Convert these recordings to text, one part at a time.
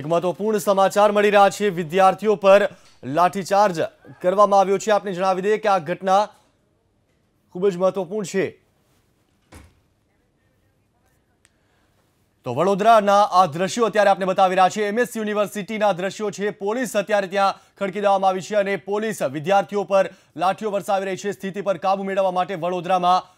એક મહત્વપૂર્ણ સમાચાર મળી રહ્યા છે। વિદ્યાર્થીઓ પર લાઠીચાર્જ કરવામાં આવ્યો છે। આપને જણાવી દઈએ કે આ ઘટના ખૂબ જ મહત્વપૂર્ણ છે। તો વડોદરાના આ દ્રશ્યો અત્યારે આપણે બતાવી રહ્યા છે। એમએસ યુનિવર્સિટીના દ્રશ્યો છે। પોલીસ અત્યારે ત્યાં ખડકી દેવામાં આવી છે અને પોલીસ વિદ્યાર્થીઓ પર લાઠીઓ વરસાવી રહી છે। સ્થિતિ પર કાબુ મેળવવા માટે વડોદરામાં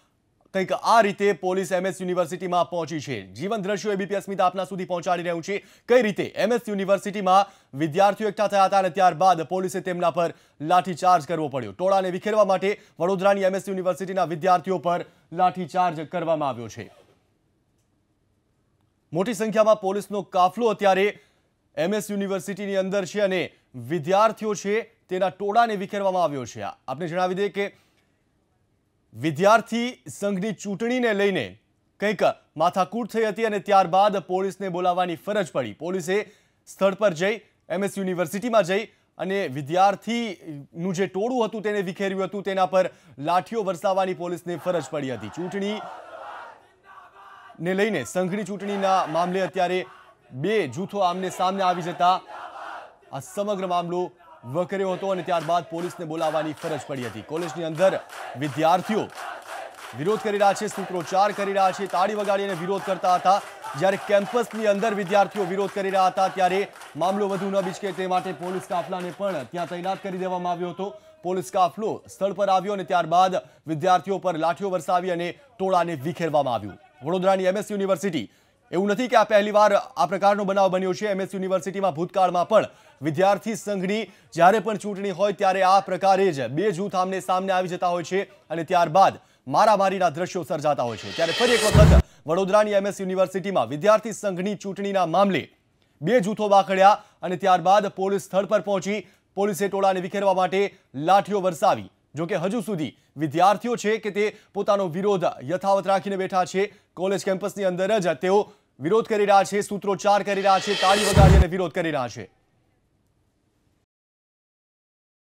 કંઈક આ રીતે પોલીસ એમએસ યુનિવર્સિટીમાં પહોંચી છે। જીવન દ્રશ્યો એબીપી અસ્મિતા આપના સુધી પહોંચાડી રહ્યું છે। કઈ રીતે એમએસ યુનિવર્સિટીમાં વિદ્યાર્થીઓ એકઠા થયા હતા અને ત્યારબાદ પોલીસે તેમના પર લાઠીચાર્જ કરવો પડ્યો। ટોળાને વિખેરવા માટે વડોદરાની એમએસ યુનિવર્સિટીના વિદ્યાર્થીઓ પર લાઠીચાર્જ કરવામાં આવ્યો છે। મોટી સંખ્યામાં પોલીસનો કાફલો અત્યારે એમએસ યુનિવર્સિટીની અંદર છે અને વિદ્યાર્થીઓ છે તેના ટોળાને વિખેરવામાં આવ્યો છે। આપને જણાવી દઈએ કે વિદ્યાર્થી સંઘની ચૂંટણીને લઈને કંઈક માથાકૂટ થઈ હતી અને ત્યારબાદ પોલીસને બોલાવવાની ફરજ પડી। પોલીસે સ્થળ પર જઈ એમએસ યુનિવર્સિટીમાં જઈ અને વિદ્યાર્થીનું જે ટોળું હતું તેને વિખેર્યું હતું। તેના પર લાઠીઓ વરસાવવાની પોલીસને ફરજ પડી હતી। ચૂંટણીને લઈને સંઘની ચૂંટણીના મામલે અત્યારે બે જૂથો આમને સામને આવી જતા આ સમગ્ર મામલો વકર્યો હતો અને ત્યારબાદ પોલીસને બોલાવવાની ફરજ પડી હતી। કોલેજની અંદર વિદ્યાર્થીઓ વિરોધ કરી રહ્યા છે, સૂત્રોચ્ચાર કરી રહ્યા છે, તાળી વગાડીને વિરોધ કરતા હતા। જ્યારે કેમ્પસની અંદર વિદ્યાર્થીઓ વિરોધ કરી રહ્યા હતા ત્યારે મામલો વધુ ન બીચકે તે માટે પોલીસ કાફલાને પણ ત્યાં તૈનાત કરી દેવામાં આવ્યો હતો। પોલીસ કાફલો સ્થળ પર આવ્યો અને ત્યારબાદ વિદ્યાર્થીઓ પર લાઠીઓ વરસાવી અને ટોળાને વિખેરવામાં આવ્યું। વડોદરાની એમએસ યુનિવર્સિટી એવું નથી કે આ પહેલીવાર આ પ્રકારનો બનાવ બન્યો છે। એમએસ યુનિવર્સિટીમાં ભૂતકાળમાં પણ વિદ્યાર્થી સંઘની જ્યારે પણ ચૂંટણી હોય ત્યારે આ પ્રકારે જ બે જૂથ આમને સામને આવી જતા હોય છે અને ત્યારબાદ મારામારીના દ્રશ્યો સર્જાતા હોય છે। ત્યારે ફરી એક વખત વડોદરાની એમએસ યુનિવર્સિટીમાં વિદ્યાર્થી સંઘની ચૂંટણીના મામલે બે જૂથો વાખડ્યા અને ત્યારબાદ પોલીસ સ્થળ પર પહોંચી પોલીસે ટોળાને વિખેરવા માટે લાઠીઓ વરસાવી। જોકે હજુ સુધી વિદ્યાર્થીઓ છે કે તે પોતાનો વિરોધ યથાવત રાખીને બેઠા છે। કોલેજ કેમ્પસની અંદર જ તેઓ વિરોધ કરી રહ્યા છે, સૂત્રોચ્ચાર કરી રહ્યા છે, તાળી વગાડીને વિરોધ કરી રહ્યા છે।